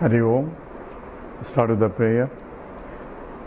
Hari Om. Start with the prayer.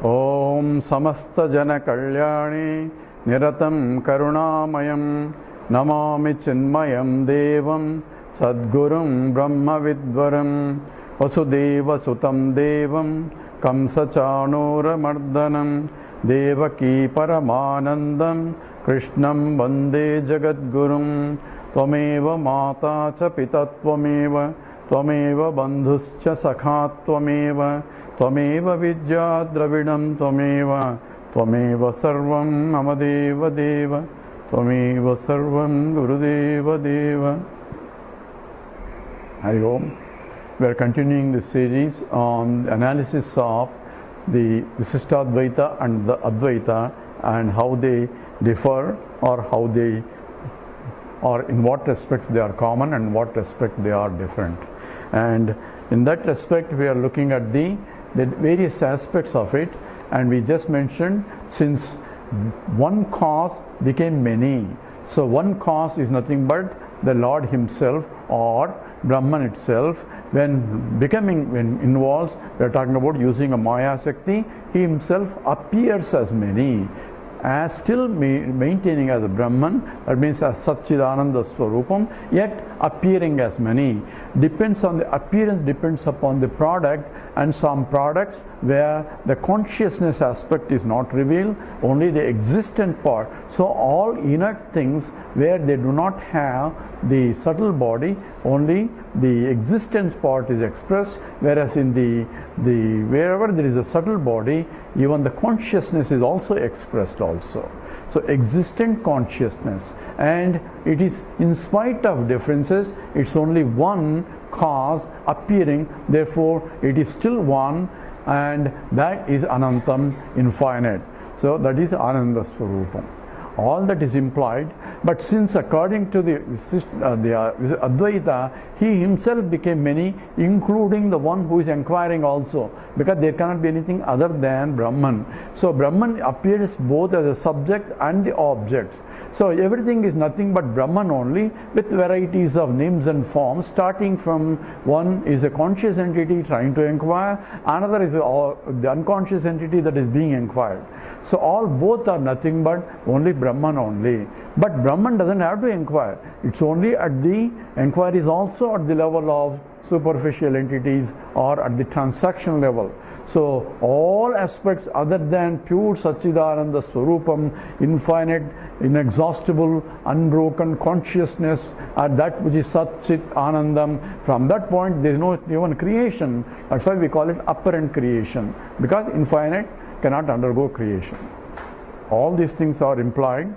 Om Samasta Jana Kalyani Niratam Karunamayam Namami Chinmayam Devam Sadgurum Brahma Vidvaram Vasudeva Sutam Devam Kamsachanura Mardanam Devaki Paramanandam Krishnam Vande Jagadgurum Tvameva Mata Cha Pitatvameva Tvameva Bandhuscha Sakhatvameva Tvameva Vidya Dravidam Tvameva Tvameva Sarvam Amadeva Deva Tvameva Sarvam Gurudeva Deva. Hari Om. We are continuing the series on the analysis of the Vishishtadvaita and the Advaita and how they differ, or how they, or in what respects they are common and what respect they are different. And in that respect we are looking at the various aspects of it, and we just mentioned, since one cause became many, so one cause is nothing but the Lord himself or Brahman itself. When involves, we are talking about using a Maya Shakti, he himself appears as many, as still maintaining as a Brahman, that means as Satchidananda Swarupam, yet appearing as many. Depends on the appearance, depends upon the product, and some products where the consciousness aspect is not revealed, only the existent part. So all inert things where they do not have the subtle body, only the existence part is expressed, whereas in the wherever there is a subtle body, even the consciousness is also expressed also. So existent consciousness, and it is in spite of differences, it's only one cause appearing, therefore it is still one, and that is Anantam, infinite. So that is Ananda Swarupam. All that is implied, but since according to the Advaita, he himself became many, including the one who is inquiring also, because there cannot be anything other than Brahman. So Brahman appears both as a subject and the object. So everything is nothing but Brahman only, with varieties of names and forms, starting from one is a conscious entity trying to inquire, another is the unconscious entity that is being inquired. So all both are nothing but only Brahman only. But Brahman doesn't have to inquire. It's only at the inquiry is also at the level of superficial entities or at the transaction level. So all aspects other than pure Satchidananda Swarupam, infinite, inexhaustible, unbroken consciousness, are that which is Sat Chit Anandam. From that point there is no even creation. That's why we call it apparent creation, because infinite cannot undergo creation. All these things are implied.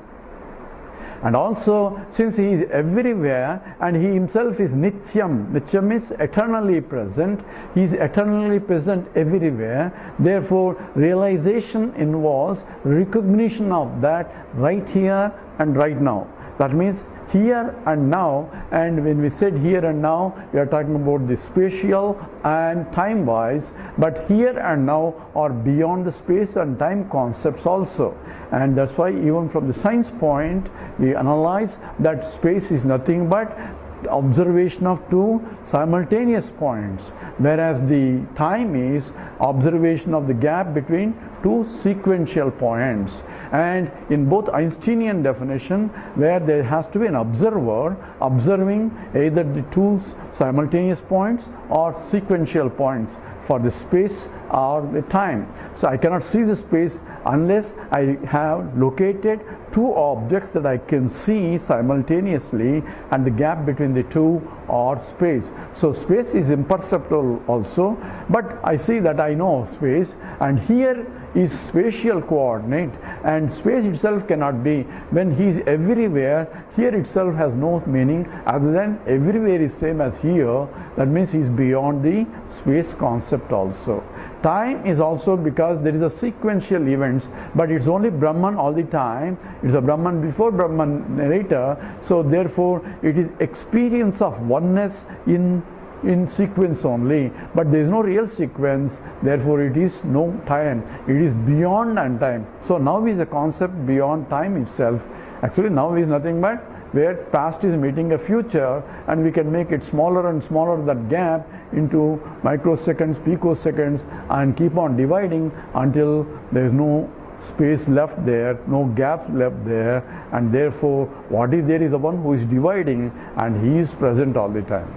And also, since he is everywhere and he himself is Nityam, Nityam is eternally present, he is eternally present everywhere, therefore realization involves recognition of that right here and right now. That means here and now, and when we said here and now, we are talking about the spatial and time wise, but here and now are beyond the space and time concepts also. And that's why even from the science point, we analyze that space is nothing but observation of two simultaneous points, whereas the time is observation of the gap between two sequential points. And in both Einsteinian definition, where there has to be an observer observing either the two simultaneous points or sequential points for the space or the time. So I cannot see the space unless I have located two objects that I can see simultaneously, and the gap between the two or space. So space is imperceptible also, but I see that I know space, and here is spatial coordinate, and space itself cannot be. When he is everywhere, here itself has no meaning other than everywhere is same as here. That means he is beyond the space concept also. Time is also because there is a sequential events, but it's only Brahman all the time. It's a Brahman before Brahman later. So therefore it is experience of oneness in sequence only, but there is no real sequence, therefore it is no time. It is beyond and time. So now is a concept beyond time itself. Actually now is nothing but where past is meeting a future, and we can make it smaller and smaller, that gap. into microseconds, picoseconds, and keep on dividing until there is no space left there, no gap left there, and therefore what is there is the one who is dividing, and he is present all the time.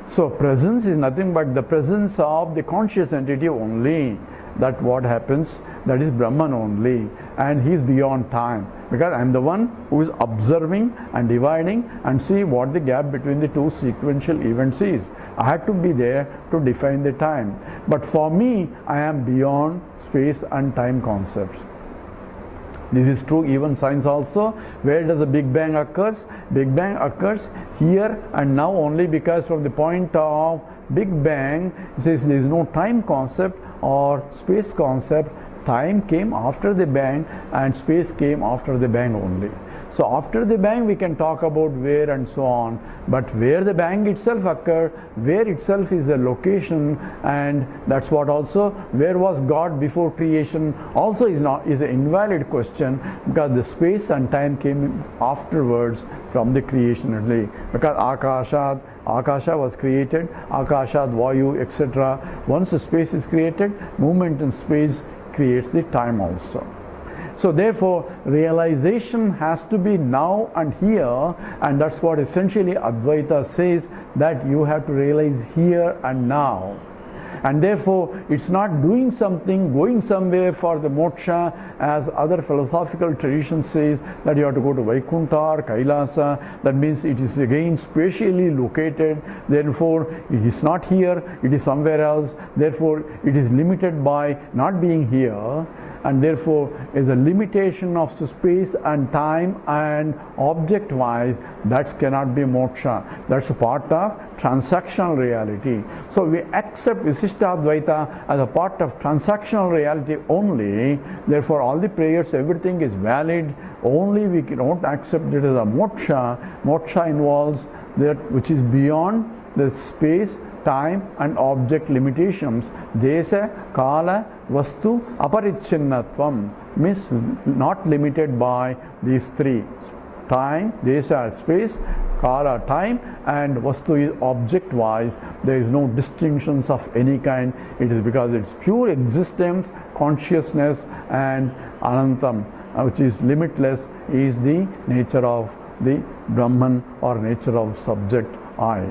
So presence is nothing but the presence of the conscious entity only. That what happens, that is Brahman only, and he is beyond time, because I am the one who is observing and dividing and see what the gap between the two sequential events is. I had to be there to define the time, but for me I am beyond space and time concepts. This is true even science also. Where does the Big Bang occurs? Big Bang occurs here and now only, because from the point of Big Bang it says there is no time concept or space concept. Time came after the bang and space came after the bang only. So after the bang we can talk about where and so on, but where the bang itself occurred, where itself is a location, and that's what also, where was God before creation also is an invalid question, because the space and time came afterwards from the creation only. Because Akasha was created, Akashat, Vayu, etc. Once the space is created, movement in space creates the time also. So therefore realization has to be now and here, and that's what essentially Advaita says, that you have to realize here and now. And therefore it's not doing something, going somewhere for the moksha, as other philosophical traditions says that you have to go to Vaikuntha or Kailasa. That means it is again spatially located, therefore it is not here, it is somewhere else, therefore it is limited by not being here, and therefore is a limitation of space and time and object wise. That cannot be moksha. That's a part of transactional reality. So we accept Vishishtadvaita as a part of transactional reality only. Therefore all the prayers, everything is valid, only we cannot accept it as a moksha. Moksha involves that which is beyond the space, time and object limitations. Desa, Kala, Vastu, Aparichinnatvam means not limited by these three: time, Desa, space, Kala, time, and Vastu is object wise. There is no distinctions of any kind. It is because it's pure existence, consciousness, and Anantam, which is limitless, is the nature of the Brahman or nature of subject I.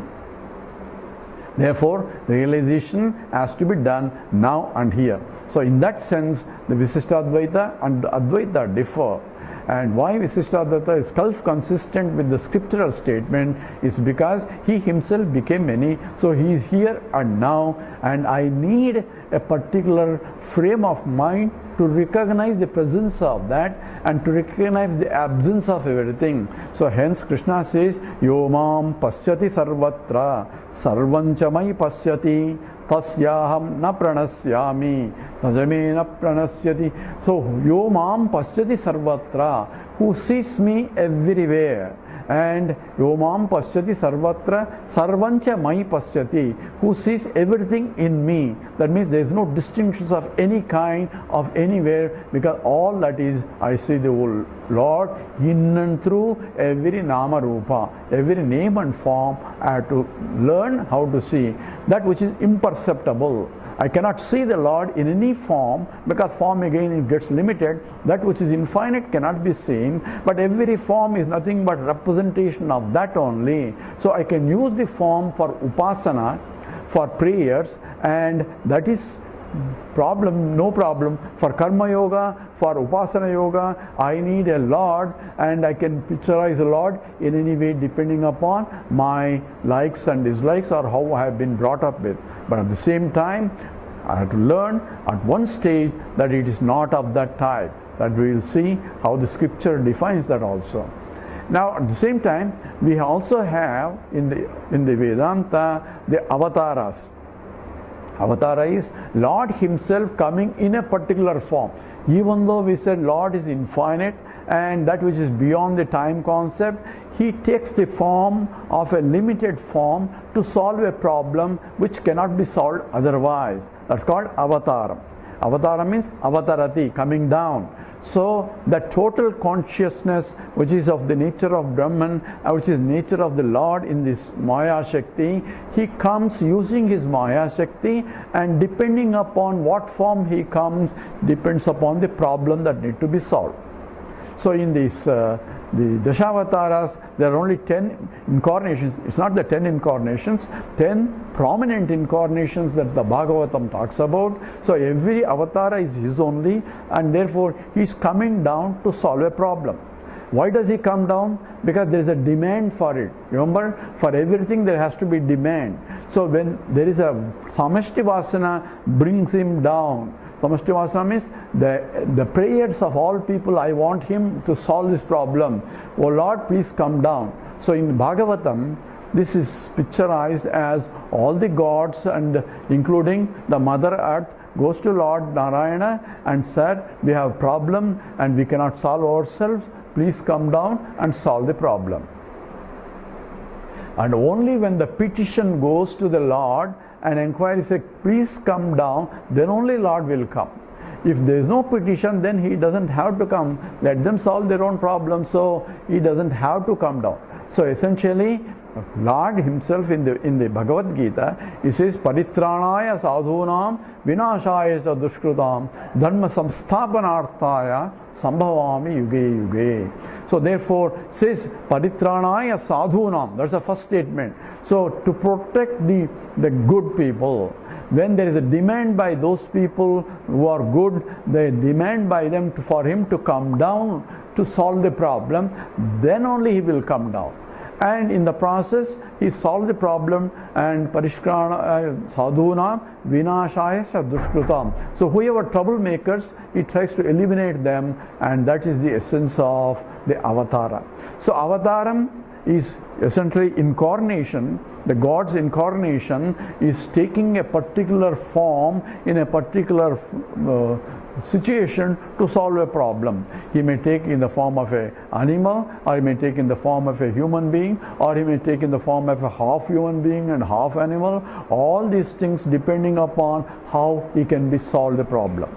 Therefore, realization has to be done now and here. So in that sense, the Vishishtadvaita and the Advaita differ. And why Vishishtadvaita is self-consistent with the scriptural statement is because he himself became many. So he is here and now, and I need a particular frame of mind to recognize the presence of that and to recognize the absence of everything. So hence Krishna says, Yo mam pasyati sarvatra sarvancha mai pasyati tasyaham na pranasyami tajame na pranasyati. So Yo mam pasyati sarvatra, who sees me everywhere, and Yomam pasyati sarvatra sarvancha mai pasyati, who sees everything in me. That means there is no distinctions of any kind, of anywhere, because all that is, I see the whole Lord in and through every nama rupa, every name and form. I have to learn how to see that which is imperceptible. I cannot see the Lord in any form, because form again it gets limited. That which is infinite cannot be seen, but every form is nothing but representation of that only. So I can use the form for upasana, for prayers, and that is no problem. For karma yoga, for upasana yoga, I need a Lord, and I can picturize a Lord in any way depending upon my likes and dislikes or how I have been brought up with. But at the same time, I have to learn at one stage that it is not of that type. That we will see how the scripture defines that also. Now at the same time, we also have in the Vedanta the avatars. Avatara is Lord himself coming in a particular form. Even though we said Lord is infinite and that which is beyond the time concept, he takes the form of a limited form to solve a problem which cannot be solved otherwise. That's called avatar. Avatara means avatarati, coming down. So the total consciousness which is of the nature of Brahman, which is nature of the Lord in this Maya Shakti, he comes using his Maya Shakti, and depending upon what form he comes depends upon the problem that need to be solved. So in this the Dashavataras, there are only 10 incarnations. It's not the 10 incarnations, 10 prominent incarnations that the Bhagavatam talks about. So every avatara is his only, and therefore he is coming down to solve a problem. Why does he come down? Because there is a demand for it. Remember, for everything there has to be demand. So when there is a Samashti Vasana brings him down. Samashti Vasana means the prayers of all people, I want him to solve this problem. Oh Lord, please come down. So in Bhagavatam, this is picturized as all the gods and including the Mother Earth goes to Lord Narayana and said, we have a problem and we cannot solve ourselves. Please come down and solve the problem. And only when the petition goes to the Lord and inquiry says, please come down, then only Lord will come. If there is no petition, then he doesn't have to come. Let them solve their own problem, so he doesn't have to come down. So essentially, Lord himself in the Bhagavad Gita, he says, Paritranaya sadhunam vinashaya sa dushkrutam dharma samsthapanarthaya sambhavami yuge yuge. So therefore, says Paritranaya sadhunam, that's the first statement. So to protect the good people, when there is a demand by those people who are good, they demand by them for him to come down to solve the problem, then only he will come down. And in the process, he solved the problem, and Parishkrana Sadhunam Vinashaya Dushkrutam. So whoever troublemakers, he tries to eliminate them, and that is the essence of the avatara. So avataram is essentially incarnation. The God's incarnation is taking a particular form in a particular situation to solve a problem. He may take in the form of an animal, or he may take in the form of a human being, or he may take in the form of a half human being and half animal. All these things depending upon how he can be solved the problem.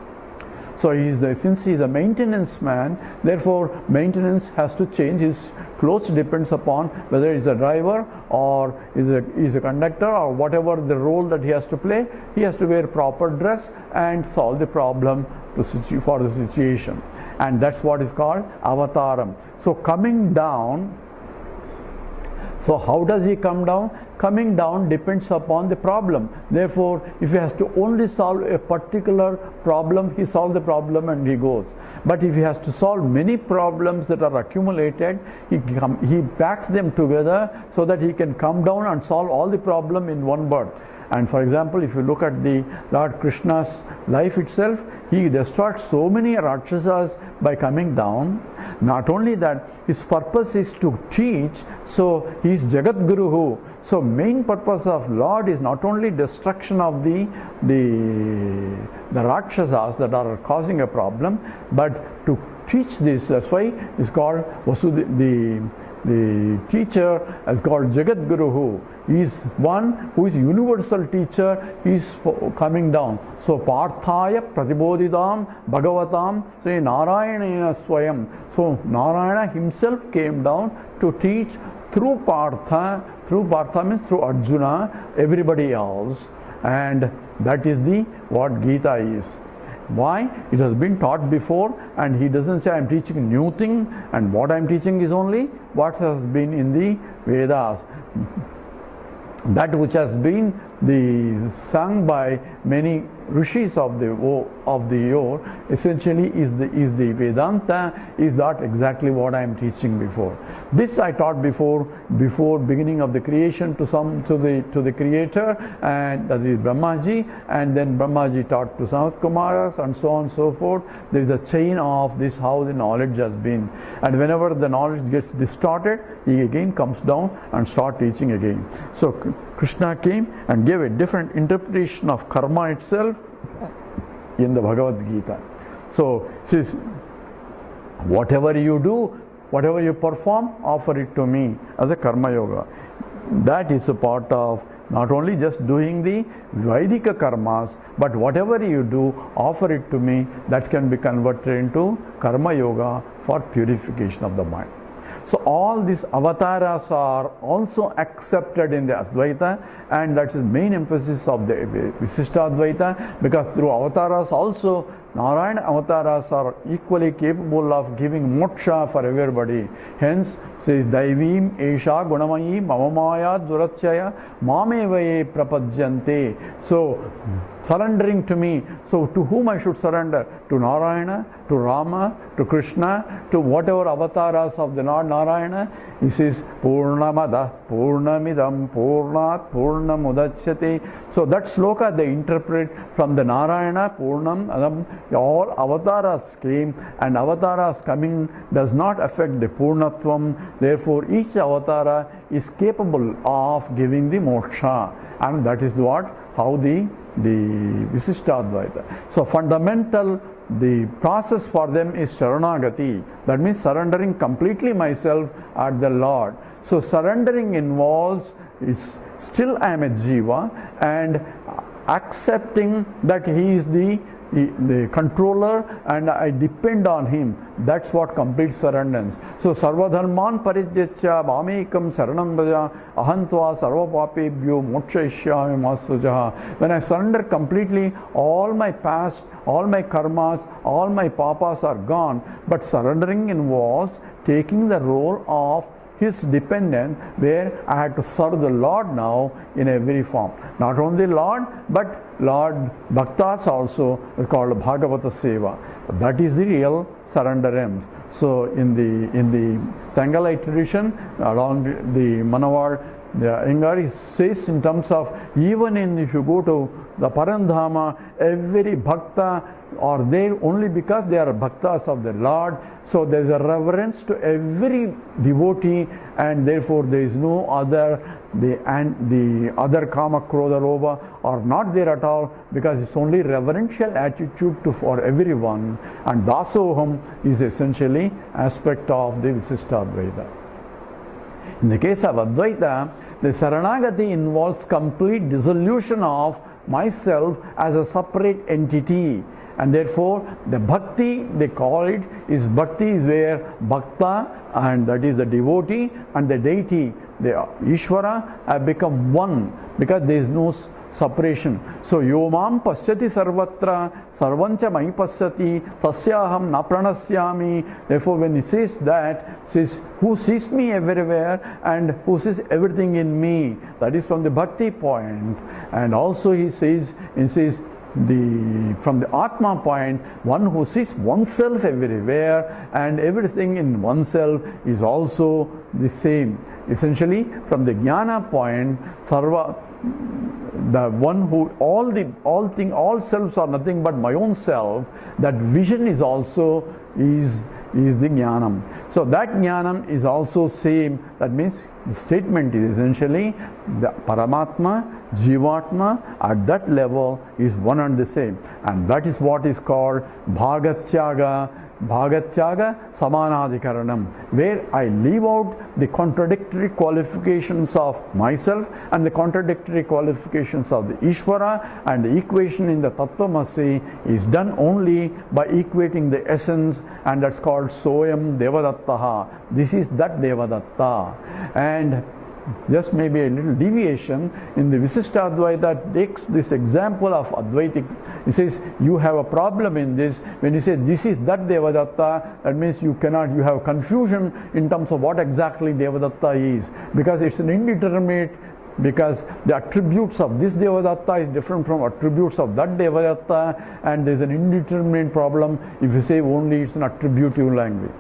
So since he is a maintenance man, therefore maintenance has to change. His clothes depends upon whether he is a driver or is a conductor or whatever the role that he has to play. He has to wear proper dress and solve the problem for the situation. And that's what is called avataram. So coming down, so how does he come down? Coming down depends upon the problem. Therefore, if he has to only solve a particular problem, he solves the problem and he goes. But if he has to solve many problems that are accumulated, he packs them together so that he can come down and solve all the problem in one birth. And for example, if you look at the Lord Krishna's life itself, he destroyed so many Rakshasas by coming down. Not only that, his purpose is to teach, so he is Jagat Guruhu. So main purpose of Lord is not only destruction of the Rakshasas that are causing a problem, but to teach this. That's why it's called the teacher is called Jagat Guruhu. He is one who is universal teacher. He is coming down. So Parthaya Pratibodhidam Bhagavatam Sri Narayanena Swayam. So Narayana himself came down to teach through Partha. Through Partha means through Arjuna, everybody else. And that is what Gita is. Why? It has been taught before, and he doesn't say I am teaching a new thing, and what I am teaching is only what has been in the Vedas. That which has been sung by many rishis of the yore essentially is the Vedanta, is that exactly what I am teaching before. This I taught before beginning of the creation to the creator, and that is Brahmaji, and then Brahmaji taught to Sanat Kumaras, and so on and so forth. There is a chain of this how the knowledge has been, and whenever the knowledge gets distorted, he again comes down and start teaching again. So Krishna came and gave a different interpretation of karma itself in the Bhagavad Gita. So says, whatever you do, whatever you perform, offer it to me as a karma yoga. That is a part of not only just doing the Vaidika karmas, but whatever you do, offer it to me, that can be converted into Karma Yoga for purification of the mind. So all these avatars are also accepted in the Advaita, and that is main emphasis of the Vishishtadvaita, because through avatars also Narayana avatars are equally capable of giving moksha for everybody. Hence, says Daivim Esha Gunamayi Mamamaya Durachaya Mamevaye Prapadyante. So, surrendering to me. So, to whom I should surrender? To Narayana, to Rama, to Krishna, to whatever avatars of the Lord Narayana. He says Purnamada, Purnamidam, Purnat, Purnamudachyate. So, that sloka they interpret from the Narayana, Purnam, Adam. All avatars came, and avatars coming does not affect the Purnatvam. Therefore, each avatara is capable of giving the moksha, and that is what how the Vishishtadvaita. So, fundamental the process for them is Sharanagati. That means surrendering completely myself at the Lord. So, surrendering involves is still I am a jiva, and accepting that he is the controller and I depend on him. That's what complete surrenderance. So sarvadharman parijyachya mamekam saranam braja ahantva sarvapapebhyo mokshayishyami masujaha. When I surrender completely, all my past, all my karmas, all my papas are gone. But surrendering involves taking the role of his dependent, where I had to serve the Lord now in every form. Not only Lord, but Lord Bhaktas also is called Bhagavata Seva. That is the real surrenderance. So in the Thangalite tradition, along the Manawar, the Iyengar says in terms of even if you go to the Parandhama, every Bhakta are there only because they are Bhaktas of the Lord. So there is a reverence to every devotee, and therefore there is no other, the other Kama, Krodha, Lobha are not there at all, because it's only reverential attitude for everyone, and Dasoham is essentially aspect of the Vishishtadvaita. In the case of Advaita, the Saranagati involves complete dissolution of myself as a separate entity. And therefore, the bhakti, they call it, is bhakti is where bhakta, and that is the devotee, and the deity, the Ishvara, have become one, because there is no separation. So, yomam pasyati sarvatra, sarvancha mai pasyati, tasyaham na pranasyami. Therefore, when he says that, says, who sees me everywhere and who sees everything in me, that is from the bhakti point. And also he says, from the Atma point, one who sees oneself everywhere and everything in oneself is also the same. Essentially, from the Jnana point, Sarva, the one who all selves are nothing but my own self, that vision is also is the Jnanam. So that Jnanam is also same. That means the statement is essentially the Paramatma, Jivatma at that level is one and the same. And that is what is called Bhagatyaga Samanadhikaranam, where I leave out the contradictory qualifications of myself and the contradictory qualifications of the Ishvara, and the equation in the Tattvamasi is done only by equating the essence, and that's called Soyam Devadattaha. This is that Devadatta. And just maybe a little deviation in the Vishishtadvaita takes this example of Advaitic. He says you have a problem in this. When you say this is that Devadatta, that means you have confusion in terms of what exactly Devadatta is, because it's an indeterminate, because the attributes of this Devadatta is different from attributes of that Devadatta, and there's an indeterminate problem if you say only it's an attributive language,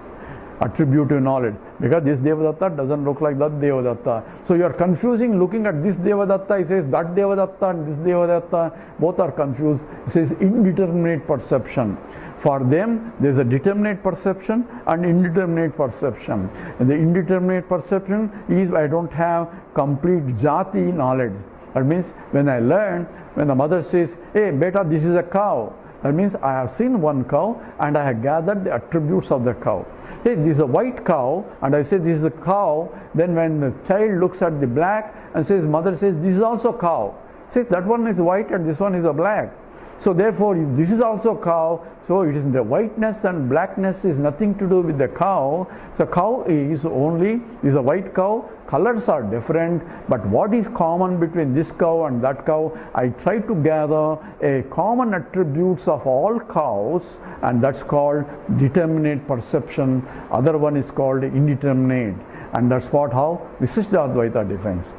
attributive knowledge, because this Devadatta doesn't look like that Devadatta. So you are confusing looking at this Devadatta. He says that Devadatta and this Devadatta, both are confused. He says indeterminate perception. For them, there is a determinate perception and indeterminate perception. And the indeterminate perception is I don't have complete jati knowledge. That means when I learn, when the mother says, hey beta, this is a cow, that means I have seen one cow and I have gathered the attributes of the cow. Hey, this is a white cow, and I say this is a cow. Then when the child looks at the black and says, mother says, this is also cow. Says that one is white and this one is a black. So therefore, if this is also cow, so it is the whiteness and blackness is nothing to do with the cow. So cow is a white cow. Colors are different, but what is common between this cow and that cow? I try to gather a common attributes of all cows, and that's called determinate perception. Other one is called indeterminate, and that's how Vishishtadvaita defines.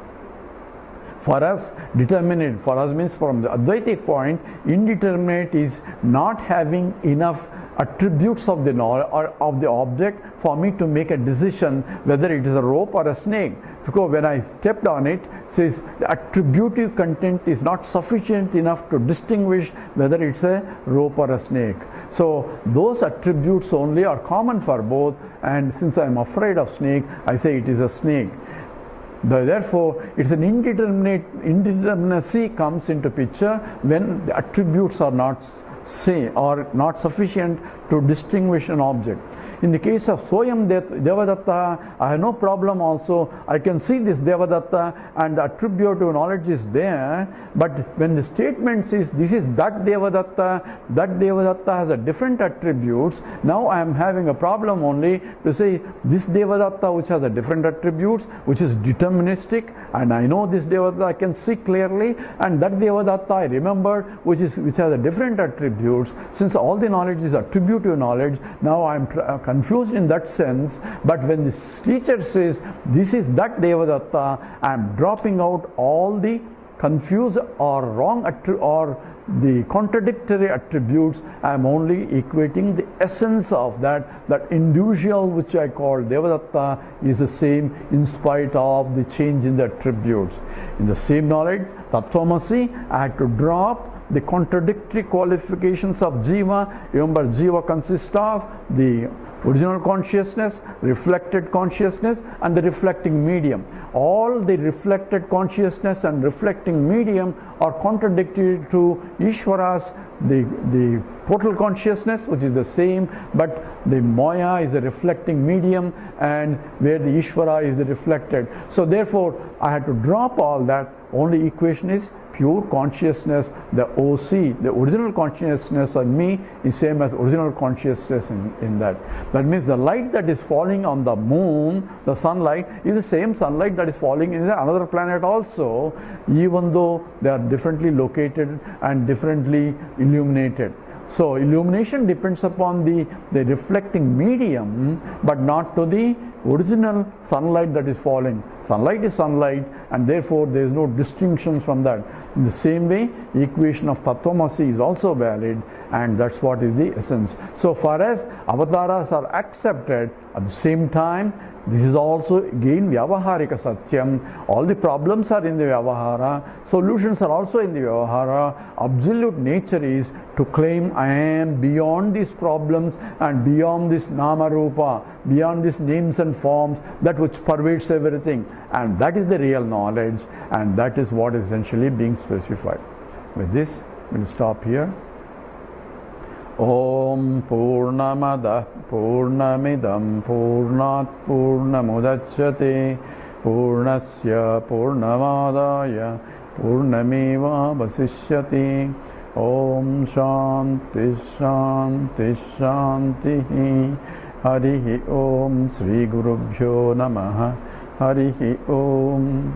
For us, determinate, for us means from the Advaitic point, indeterminate is not having enough attributes of the knowledge or of the object for me to make a decision whether it is a rope or a snake. Because when I stepped on it, says the attributive content is not sufficient enough to distinguish whether it's a rope or a snake. So those attributes only are common for both, and since I am afraid of snake, I say it is a snake. Therefore, it's an indeterminacy comes into picture when the attributes are not same or not sufficient to distinguish an object. In the case of Soyam Devadatta, I have no problem also. I can see this Devadatta and the attribute to knowledge is there. But when the statement says this is that Devadatta has a different attributes. Now I am having a problem only to say this Devadatta which has a different attributes, which is deterministic, and I know this Devadatta I can see clearly, and that Devadatta I remember which has a different attributes. Since all the knowledge is attributive knowledge, now I am confused in that sense. But when this teacher says this is that Devadatta, I am dropping out all the confused or wrong or the contradictory attributes. I am only equating the essence of that individual which I call Devadatta is the same in spite of the change in the attributes. In the same knowledge, Tattvamasi, I had to drop the contradictory qualifications of Jiva. Remember, Jiva consists of the original consciousness, reflected consciousness, and the reflecting medium. All the reflected consciousness and reflecting medium are contradictory to Ishvara's the total consciousness, which is the same, but the Maya is a reflecting medium, and where the Ishvara is the reflected. So therefore, I had to drop all that. Only equation is pure consciousness, the OC, the original consciousness of me is same as original consciousness in that. That means the light that is falling on the moon, the sunlight, is the same sunlight that is falling in another planet also, even though they are differently located and differently illuminated. So illumination depends upon the reflecting medium, but not to the original sunlight that is falling. Sunlight is sunlight, and therefore there is no distinction from that. In the same way, equation of Tattvamasi is also valid, and that's what is the essence. So far as avatars are accepted, at the same time, this is also again Vyavaharika Satyam. All the problems are in the Vyavahara, solutions are also in the Vyavahara. Absolute nature is to claim I am beyond these problems and beyond this Nama Rupa, beyond these names and forms, that which pervades everything. And that is the real knowledge, and that is what is essentially being specified. With this, we'll stop here. Om Purnamada Purnamidam Purnat Purnamudachyate Purnasya Purnamadaya Purnameva Vasishyati. Om Shanti Shanti Shanti. Harihi Om Sri Gurubhyo Namaha. Harihi Om.